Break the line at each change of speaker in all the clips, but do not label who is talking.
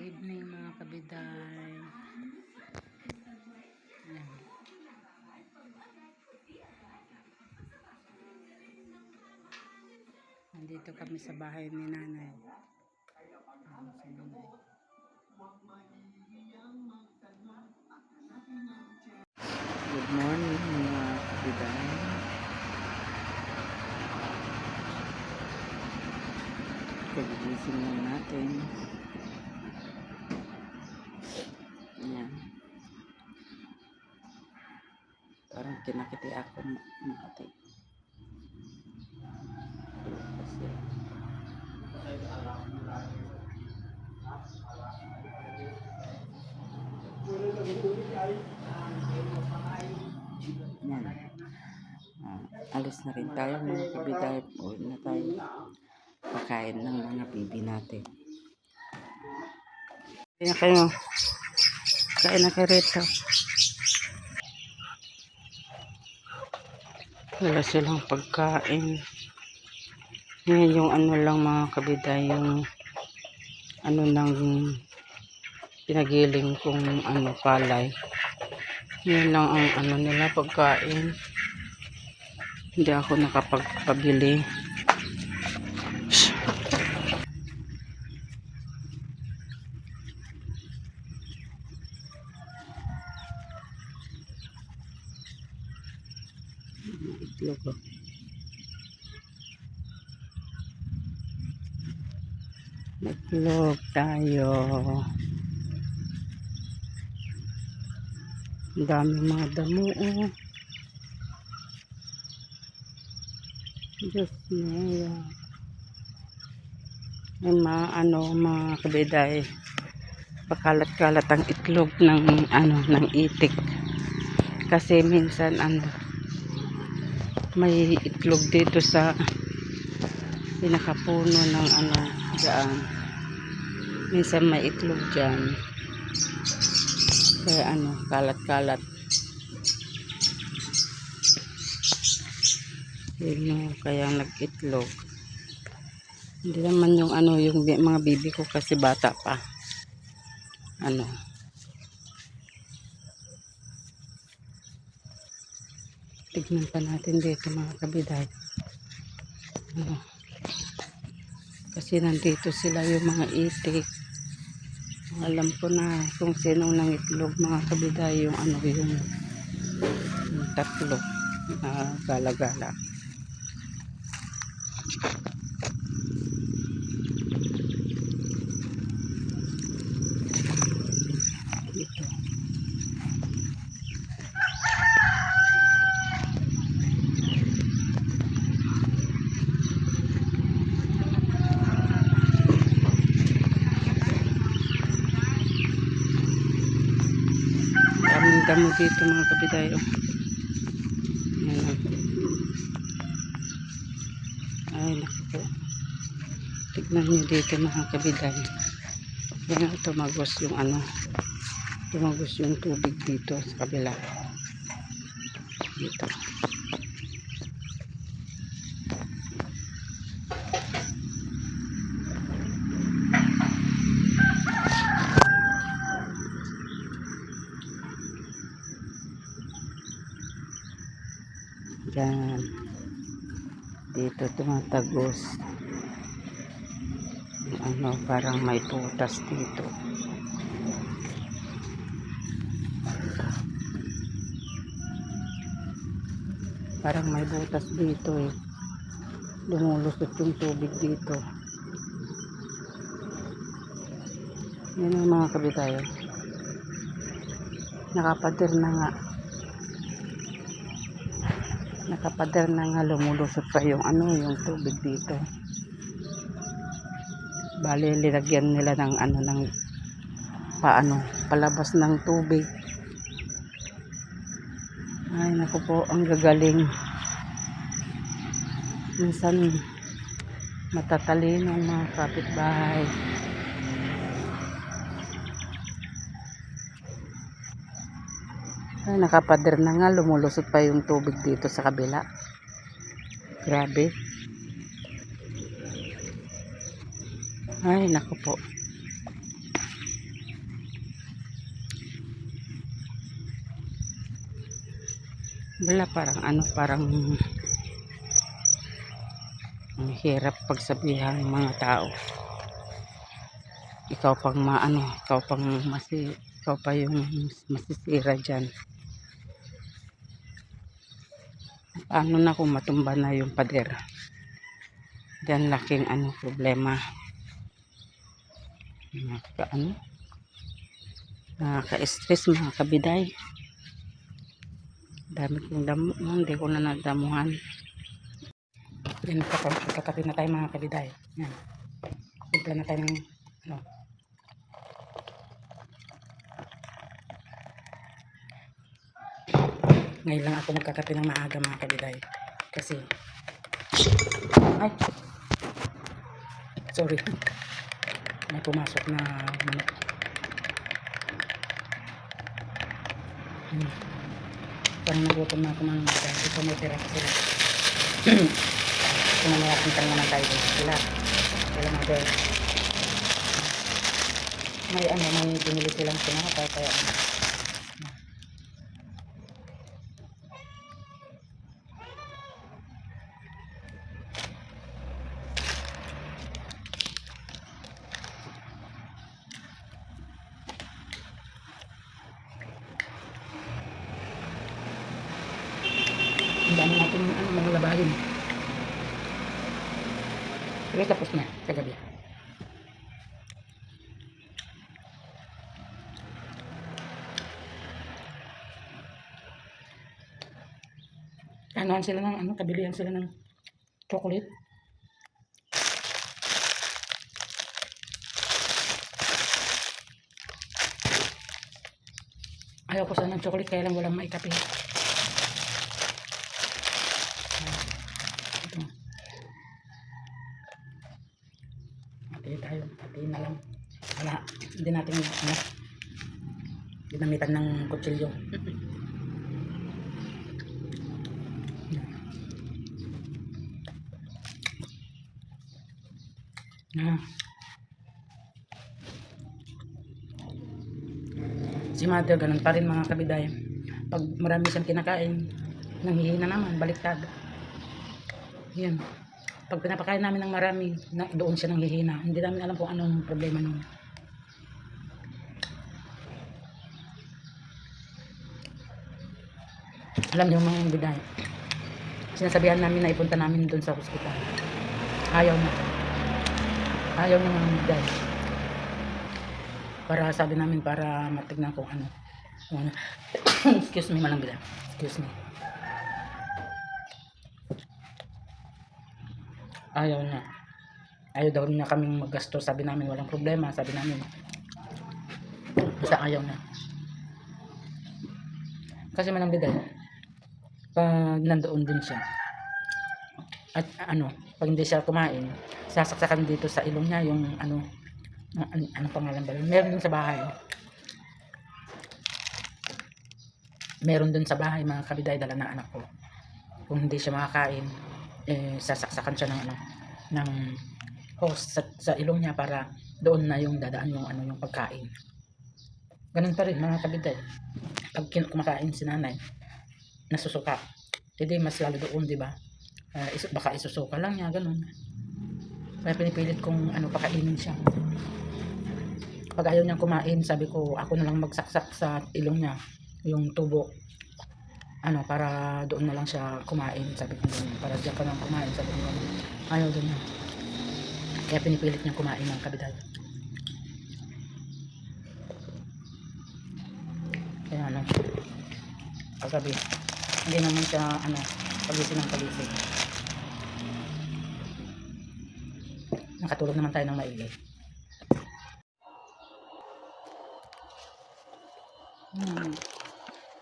evening mga kabiday. Yan. Nandito kami sa bahay ni nanay. Good morning mga kabiday. Kagigising lang natin. Yan. Parang kinakiti ako makati. Kasi yan. Alis na rin tayo mga kabiday. Uwi na tayo. Pakain ng mga bibi natin. Kaya kayo. Kain na kayo rito. Wala silang pagkain. Yan yung ano lang mga kabiday. Yung ano lang pinagiling kong ano palay. Yan lang ang ano nila pagkain. Hindi ako nakapagpabili. Itlog ko. Itlog tayo. Ang dami mga damo. Diyos niya. May mga kabiday. Pakalat-kalat ang itlog ng itik. Kasi minsan may itlog dito sa pinakapuno ng dyan. Minsan may itlog dyan. Kaya kalat-kalat. Yun kaya nag-itlog. Hindi naman yung yung mga bibi ko kasi bata pa. Tignan pa natin dito mga kabiday. Kasi nandito sila yung mga itik. Alam ko na kung sino nang itlog mga kabiday yung yung tatlo na gala-gala. Ito. Daming damo dito mga kabiday. Ay naku po. Tignan nyo dito mga kabiday. Yan tumagos yung tumagos yung tubig dito sa kabila. Dito. Yan. Dito tumatagos. Parang may putas dito. Parang may butas dito eh. Lumulusot yung tubig dito. Yan ang mga kabitayo. Nakapader na nga. Nakapader na nga, lumulusot pa yung yung tubig dito. Bali, linagyan nila ng ng palabas ng tubig. Ay naku po, ang gagaling. Minsan matatalino ang mga kapitbahay. Ay, nakapader na nga, lumulusot pa yung tubig dito sa kabila. Grabe. Ay naku po. Wala, parang ano, parang ang hirap pagsabihan ng mga tao. Ikaw pang maano, ikaw pa yung masisira dyan. Paano na kung matumba na yung pader? Diyan laking ano problema. Nakaka-stress mga kabiday. Dami kong damo, hindi ko na nadamuhan. Yan, kakapit na tayo mga kabiday. Yan. Kumpla na tayo ng ano. Ngayon lang ako magkakape ng maaga mga kabiday. Kasi, ay, sorry. May pumasok na manok. Parang nagutom na ako mga kabiday. Ito may tira sila. Kung nalaking tanga na tayo sila. Kailan mga girl. May ano, may binili silang sinakay kaya ano. Ang dami natin ano, mga labahin. Pero tapos na, kagabi. Anoan sila ng ano, kabilihan sila ng chocolate. Ayaw ko sana ng chocolate kaya lang walang maikape. Ito. Hatiin tayo. Hatiin na lang. Wala. Hindi natin ano, ginamitan ng kutsilyo. Si mother ganun pa rin mga kabiday. Pag marami siyang kinakain, nanghihina naman, baliktad. Yan. Pag pinapakain namin ng marami, doon siya nanghihina. Hindi namin alam kung anong problema nun. Alam niyo mga kabiday, sinasabihan namin na ipunta namin doon sa hospital. Ayaw na. Ayaw na mga kabiday. Para sabi namin para matignan kung ano. Excuse me malang bila. Excuse me. Ayaw na. Ayaw daw niya kaming maggastos. Sabi namin walang problema. Sabi namin. Basta ayaw na. Kasi malang bila. Pag nandoon din siya. At ano. Pag hindi siya kumain. Sasaksakan dito sa ilong niya yung ano. Anong pangalan ba? Meron din sa bahay. Meron din sa bahay mga kabiday dala na anak ko. Kung hindi siya makakain, sasaksakan siya ng ano, ng hose sa ilong niya para doon na yung dadaan yung ano yung pagkain. Ganun pa rin mga kabiday. Pag kumakain si nanay, nasusuka. Hindi mas lalo doon, di ba? Baka isusuka lang niya, ganun. Kaya pinipilit kong ano pakainin siya. Pag ayaw niyang kumain, sabi ko ako na lang magsaksak sa ilong niya yung tubo ano para doon na lang siya kumain, sabi ko ganun, para diyan ka lang kumain, sabi ko ganun. Ayaw doon niya, kaya pinipilit niyang kumain ng kabiday. Kaya ano kagabi hindi naman siya ano pagising ng pagising, nakatulog naman tayo ng maigi.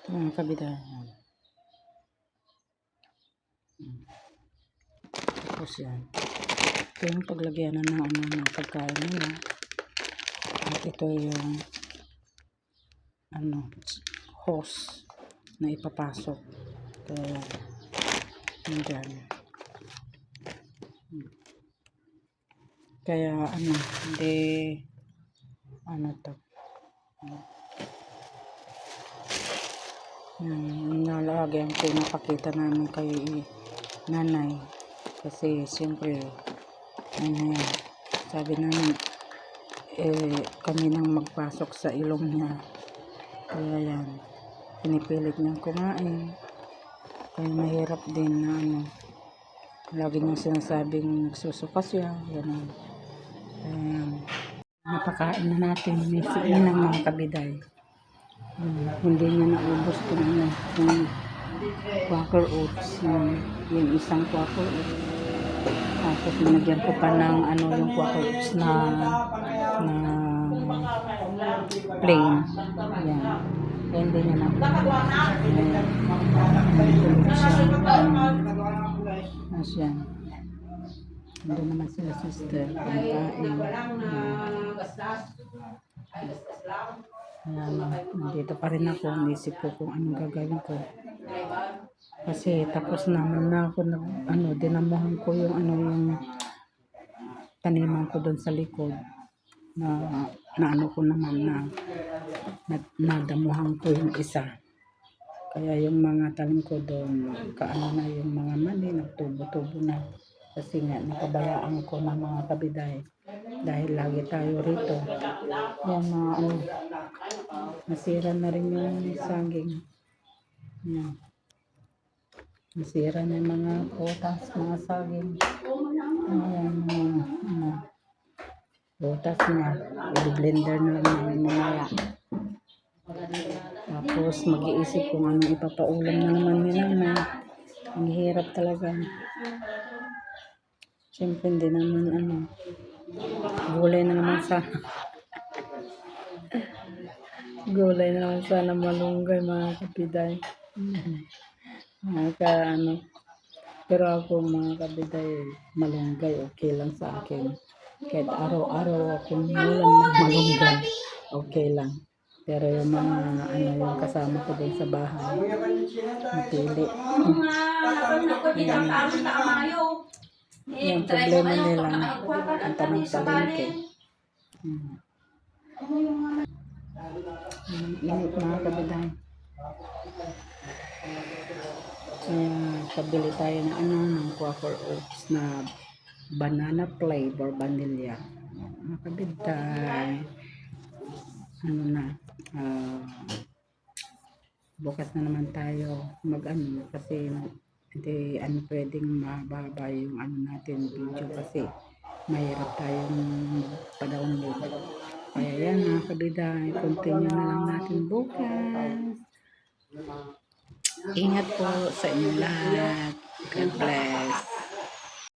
Mga kabiday. Tapos yan. Ito yung paglagyanan ng ano ng pagkain nila. At ito yung ano hose na ipapasok. Kaya nandyan. Kaya ano hindi ano to Yan, nalagi ang pinapakita namin kay nanay. Kasi siyempre, ano yan, sabi namin, kami nang magpasok sa ilong niya. Kaya yan, pinipilit niyang kumain. Kaya mahirap din na ano, lagi niyang sinasabing nagsusuka siya. Ganun. Ayan. Napakain na natin. May sigin ng mga kabiday. Hindi niya naubos kung ano, yung Quaker Oats. Yung isang Quaker Oats. Tapos nilagyan ko pa ng ano yung Quaker Oats na plain. Yan. Kaya hindi niya na. Tulog siya. Asyan. Hindi naman sila sister. Pagkain. Dito pa rin ako. Naisip ko kung anong gagawin ko. Kasi tapos naman na ako dinamuhan ko yung yung taniman ko doon sa likod na ano ko naman na nadamuhan ko yung isa. Kaya yung mga tanim ko doon, na yung mga mani, nagtubo-tubo na. Kasi nga, nakabayaan ko ng mga kabiday. Dahil lagi tayo rito. Yan mga nasira na rin yung saging. Yan. Nasira na yung mga putas, mga saging. Ayan, putas na. I-blender na lang namin mamaya. Tapos mag-iisip kung anong ipapaulam na naman nila na. Ang hirap talaga. Siyempre hindi naman gulay na naman sana. Gulay na naman sana malunggay mga kapiday. Pero ako mga kabiday, malunggay okay lang sa akin. Kahit araw-araw akong ulam ng malunggay, okay lang. Pero yung mga yung kasama ko din sa bahay, napili. Yung problema nila, ang tanong palengke. Init mga kabiday. Kaya pabili tayo ng Quaker Oats na banana flavor vanilla. Mga kabiday, bukas na naman tayo kasi hindi pwedeng mababa yung natin video kasi mahirap tayong pa-download. Kaya yan mga kabiday, continue na lang natin bukas. Ingat po sa inyo lahat. God bless.